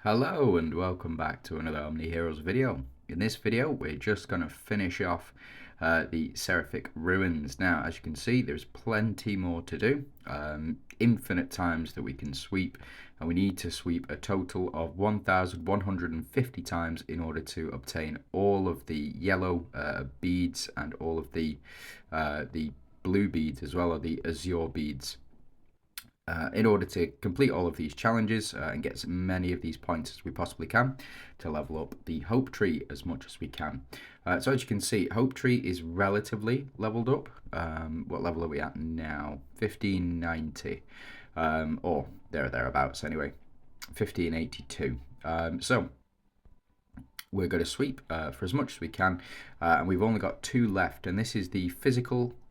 Hello and welcome back to another OMNIHEROES video. In this video we're just going to finish off the Seraphic Ruins. Now as you can see there's plenty more to do, infinite times that we can sweep, and we need to sweep a total of 1,150 times in order to obtain all of the yellow beads and all of the blue beads as well, or the azure beads. In order to complete all of these challenges and get as many of these points as we possibly can to level up the Hope Tree as much as we can. So as you can see, Hope Tree is relatively leveled up. What level are we at now? 1590, or thereabouts anyway, 1582. So we're going to sweep for as much as we can, and we've only got two left, and this is the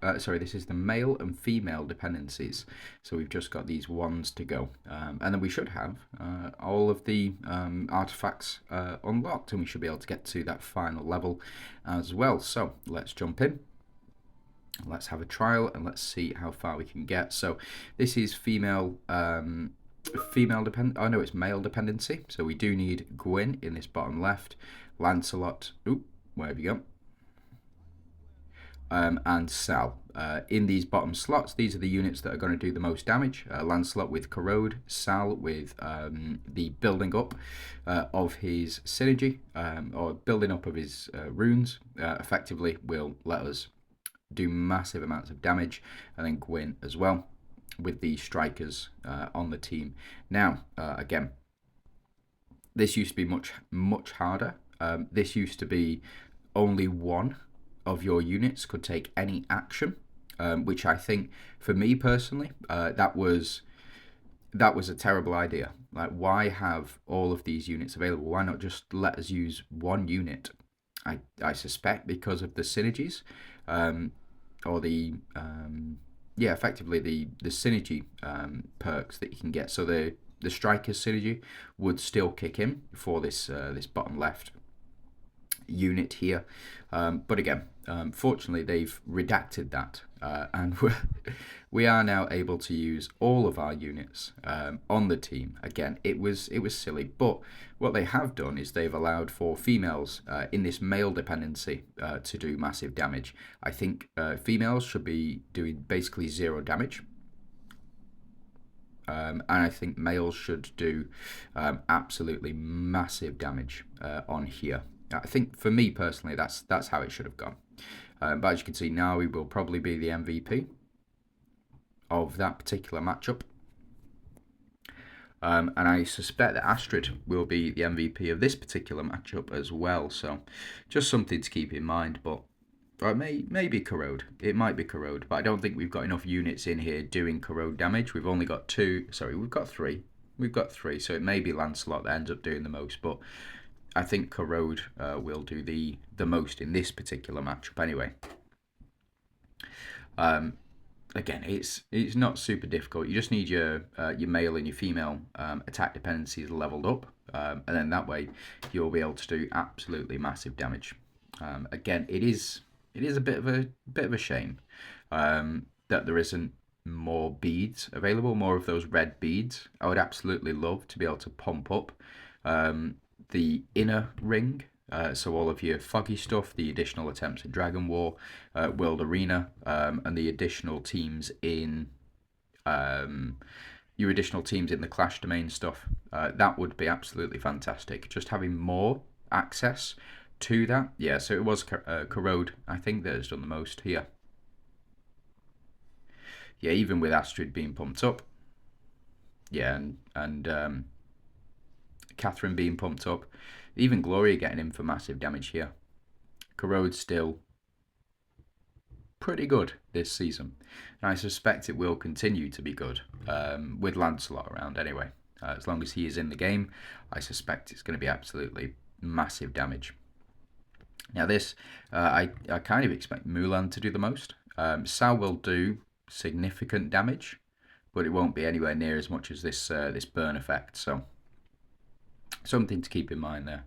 this is the male and female dependencies, so we've just got these ones to go, and then we should have all of the artifacts unlocked, and we should be able to get to that final level as well. So let's jump in. Let's have a trial and let's see how far we can get. So this is female it's male dependency, so we do need Gwyn in this bottom left, Lancelot, where have you gone, and Sal in these bottom slots. These are the units that are going to do the most damage. Lancelot with Corrode, Sal with the building up of his synergy, or building up of his runes, effectively will let us do massive amounts of damage, and then Gwyn as well with the strikers on the team. Now, again, this used to be much harder. This used to be only one of your units could take any action, which I think, for me personally, that was a terrible idea. Like, why have all of these units available? Why not just let us use one unit? I suspect because of the synergies, or the effectively the synergy perks that you can get. So the striker's synergy would still kick in for this bottom left unit here, but again, fortunately they've redacted that, and we are now able to use all of our units on the team. Again, it was silly, but what they have done is they've allowed for females in this male dependency to do massive damage. I think females should be doing basically 0 damage, and I think males should do absolutely massive damage on here. I think, for me personally, that's how it should have gone. But as you can see, now we will probably be the MVP of that particular matchup. And I suspect that Astrid will be the MVP of this particular matchup as well. So just something to keep in mind. But it may be Corrode. It might be Corrode. But I don't think we've got enough units in here doing Corrode damage. We've only got two. Sorry, we've got three. We've got three. So it may be Lancelot that ends up doing the most. But I think Corrode will do the most in this particular matchup anyway. Again, it's not super difficult. You just need your male and your female attack dependencies leveled up, and then that way you'll be able to do absolutely massive damage. Again, it is a bit of a shame that there isn't more beads available, more of those red beads. I would absolutely love to be able to pump up the inner ring, so all of your foggy stuff, the additional attempts at Dragon War, World Arena, and the additional teams in your additional teams in the Clash domain stuff. That would be absolutely fantastic. Just having more access to that. Yeah, so it was Corrode, I think, that has done the most here. Yeah, even with Astrid being pumped up. Yeah, and Catherine being pumped up. Even Gloria getting in for massive damage here. Corrode's still pretty good this season, and I suspect it will continue to be good with Lancelot around anyway. As long as he is in the game, I suspect it's going to be absolutely massive damage. Now this, I kind of expect Mulan to do the most. Sal will do significant damage, but it won't be anywhere near as much as this burn effect, so something to keep in mind there.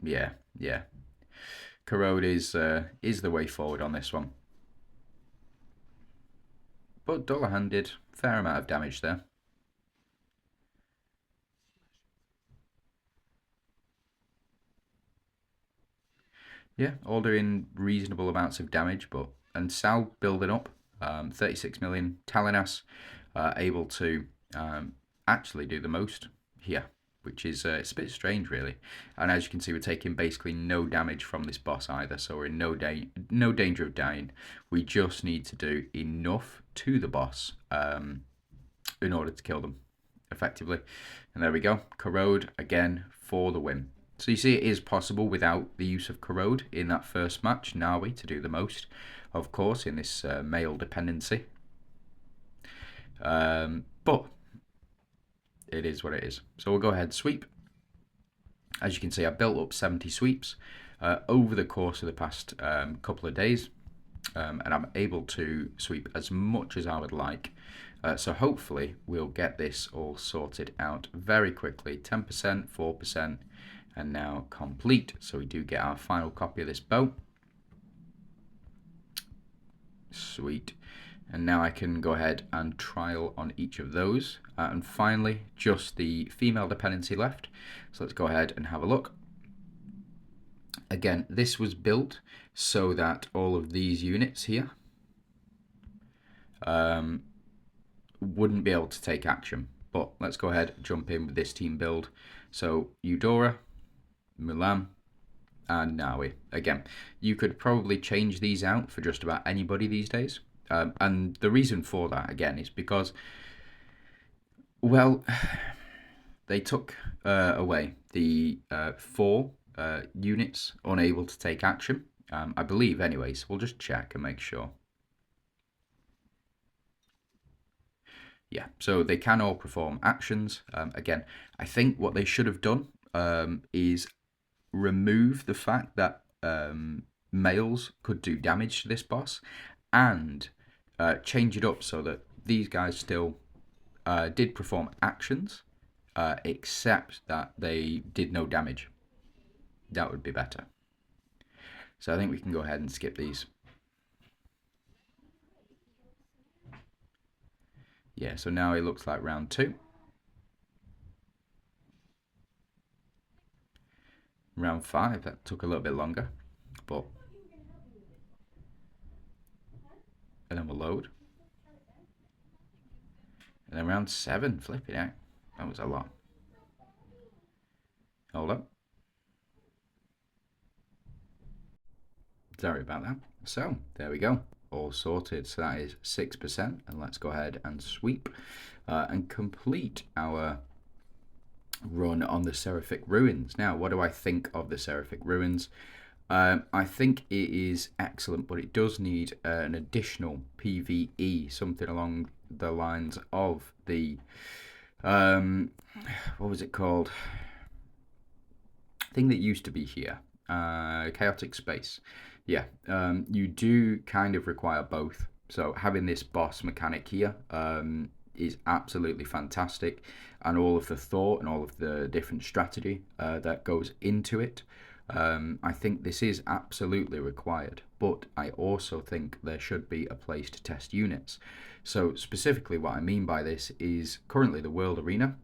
Yeah. Corrode is the way forward on this one. but Dullahan did a fair amount of damage there. Yeah, all doing reasonable amounts of damage, and Sal building up, 36 million. Talinas able to actually do the most here, which is it's a bit strange, really. And as you can see, we're taking basically no damage from this boss either, so we're in no danger of dying. We just need to do enough to the boss in order to kill them effectively. And there we go. Corrode again for the win. So you see it is possible without the use of Corrode in that first match. Nawi to do the most, of course, in this male dependency. But it is what it is. So we'll go ahead and sweep. As you can see, I built up 70 sweeps over the course of the past couple of days. And I'm able to sweep as much as I would like. So hopefully we'll get this all sorted out very quickly. 10%, 4%, and now complete. So we do get our final copy of this bow. Sweet. And now I can go ahead and trial on each of those. And finally, just the female dependency left. So let's go ahead and have a look. Again, this was built so that all of these units here wouldn't be able to take action. But let's go ahead and jump in with this team build. So Eudora, Mulan, and Nawi. Again, you could probably change these out for just about anybody these days. And the reason for that, again, is because, well, they took away the 4 units unable to take action. I believe, anyways. We'll just check and make sure. Yeah, so they can all perform actions. Again, I think what they should have done is remove the fact that males could do damage to this boss, and change it up so that these guys still did perform actions, except that they did no damage. That would be better. So I think we can go ahead and skip these. Yeah, so now it looks like round 2. Round 5, that took a little bit longer, but... And then we'll load. And then round 7, flipping out. That was a lot. Hold up. Sorry about that. So, there we go. All sorted. So that is 6%. And let's go ahead and sweep and complete our run on the Seraphic Ruins. Now, what do I think of the Seraphic Ruins? I think it is excellent, but it does need an additional PvE, something along the lines of the, what was it called? Thing that used to be here, Chaotic Space. Yeah, you do kind of require both. So having this boss mechanic here is absolutely fantastic, and all of the thought and all of the different strategy that goes into it. I think this is absolutely required, but I also think there should be a place to test units. So specifically what I mean by this is currently the World Arena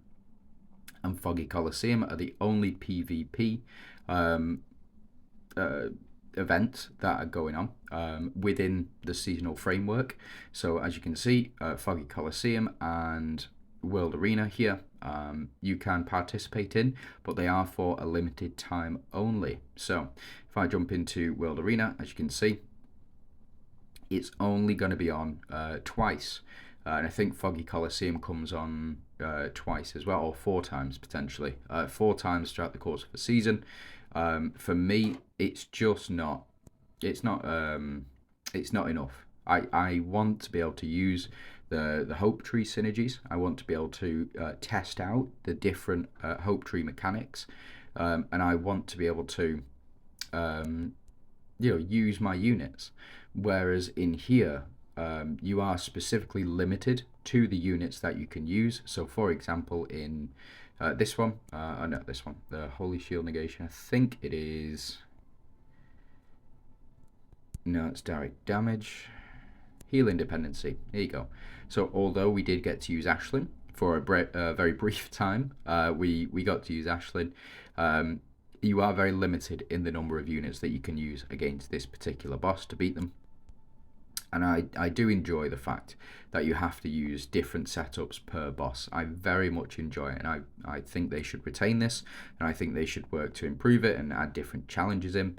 and Foggy Coliseum are the only PvP events that are going on within the seasonal framework. So as you can see, Foggy Coliseum and World Arena here, you can participate in, but they are for a limited time only. So if I jump into World Arena, as you can see, it's only going to be on twice. And I think Foggy Coliseum comes on twice as well, or 4 times potentially. 4 times throughout the course of a season. For me, it's just not. It's not enough. I want to be able to use the Hope Tree synergies. I want to be able to test out the different Hope Tree mechanics, and I want to be able to use my units. Whereas in here, you are specifically limited to the units that you can use. So for example, in this one, not this one, the Holy Shield Negation, I think it is, no, it's direct damage, healing dependency, here you go. So although we did get to use Ashlyn for a very brief time, we got to use Ashlyn. You are very limited in the number of units that you can use against this particular boss to beat them. And I do enjoy the fact that you have to use different setups per boss. I very much enjoy it, and I think they should retain this, and I think they should work to improve it and add different challenges in.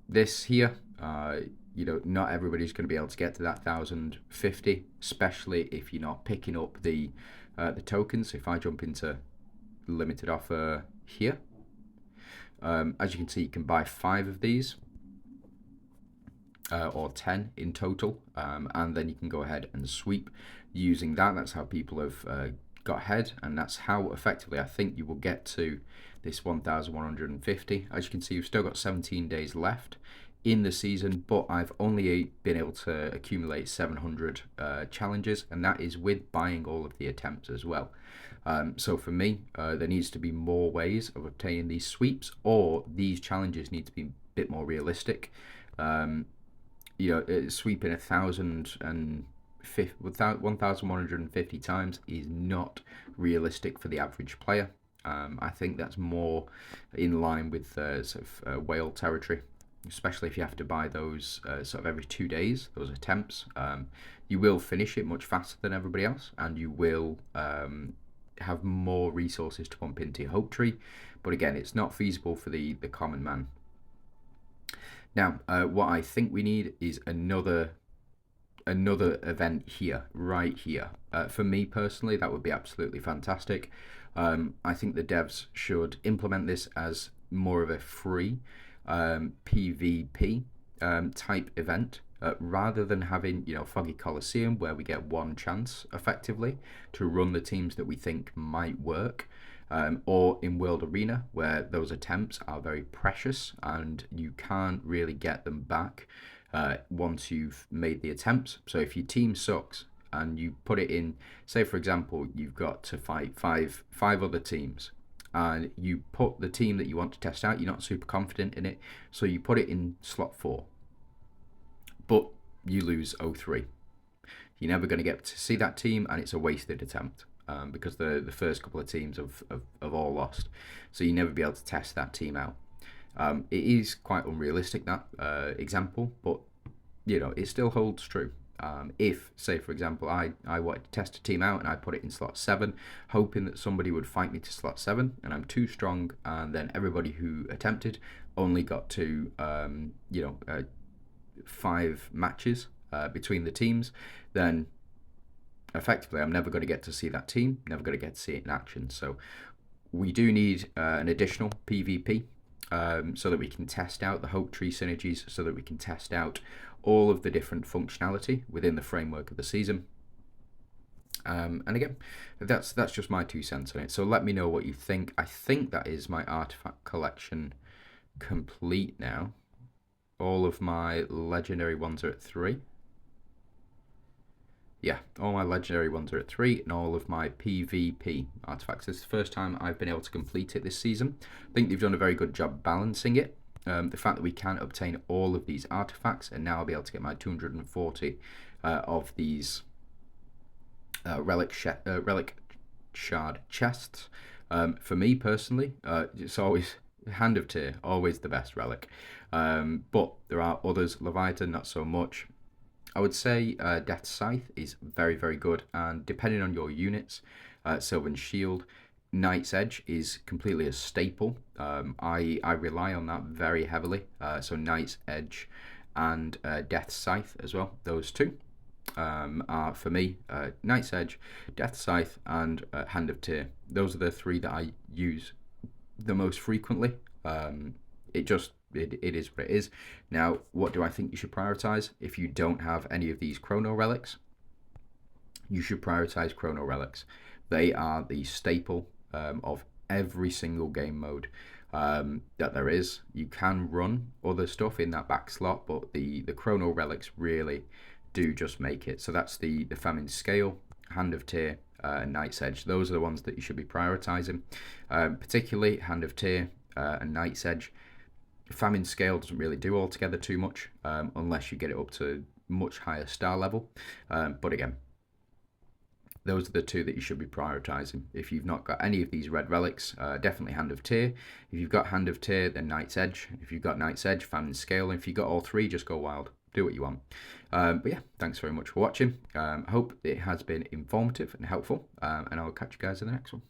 This here, not everybody's going to be able to get to that 1050, especially if you're not picking up the tokens. If I jump into limited offer here, as you can see, you can buy 5 of these. Or 10 in total, and then you can go ahead and sweep using that. That's how people have got ahead, and that's how effectively I think you will get to this 1150. As you can see, you've still got 17 days left in the season, but I've only been able to accumulate 700 challenges, and that is with buying all of the attempts as well. So for me, there needs to be more ways of obtaining these sweeps, or these challenges need to be a bit more realistic. Sweeping 1,150 times is not realistic for the average player. I think that's more in line with whale territory, especially if you have to buy those sort of every 2 days, those attempts. You will finish it much faster than everybody else, and you will have more resources to pump into your hope tree. But again, it's not feasible for the common man. Now, what I think we need is another event here, right here. For me personally, that would be absolutely fantastic. I think the devs should implement this as more of a free PvP type event, rather than having Foggy Coliseum, where we get one chance effectively to run the teams that we think might work. Or in World Arena, where those attempts are very precious and you can't really get them back once you've made the attempts. So if your team sucks and you put it in, say for example, you've got to fight five other teams, and you put the team that you want to test out, you're not super confident in it, so you put it in slot 4, but you lose 0-3. You're never going to get to see that team, and it's a wasted attempt. Because the first couple of teams have all lost, so you never be able to test that team out. It is quite unrealistic, that example, but it still holds true. If, say for example, I wanted to test a team out and I put it in slot 7, hoping that somebody would fight me to slot 7, and I'm too strong, and then everybody who attempted only got to 5 matches between the teams, then effectively I'm never going to get to see that team, never going to get to see it in action. So we do need an additional PvP, so that we can test out the hope tree synergies, so that we can test out all of the different functionality within the framework of the season. And again, that's just my 2 cents on it. So let me know what you think. I think that is my artifact collection complete now. All of my legendary ones are at 3. Yeah, all my legendary ones are at 3, and all of my PvP artifacts. This is the first time I've been able to complete it this season. I think they've done a very good job balancing it. The fact that we can obtain all of these artifacts, and now I'll be able to get my 240 of these relic shard chests. For me personally, it's always Hand of Tyr, always the best relic. But there are others. Leviathan, not so much. I would say Death's Scythe is very, very good, and depending on your units, Sylvan Shield, Knight's Edge is completely a staple. I rely on that very heavily, so Knight's Edge and Death's Scythe as well. Those two are, for me, Knight's Edge, Death's Scythe, and Hand of Tyr. Those are the 3 that I use the most frequently. It is what it is. Now, what do I think you should prioritize? If you don't have any of these chrono relics, you should prioritize chrono relics. They are the staple of every single game mode that there is. You can run other stuff in that back slot, but the chrono relics really do just make it. So that's the Famine Scale, Hand of Tyr, and Knight's Edge. Those are the ones that you should be prioritizing, particularly Hand of Tyr and Knight's Edge. Famine Scale doesn't really do altogether too much, unless you get it up to much higher star level. But again, those are the two that you should be prioritizing. If you've not got any of these red relics, definitely Hand of Tyr. If you've got Hand of Tyr, then Knight's Edge. If you've got Knight's Edge, Famine Scale. And if you've got all three, just go wild. Do what you want. But yeah, thanks very much for watching. I hope it has been informative and helpful. And I'll catch you guys in the next one.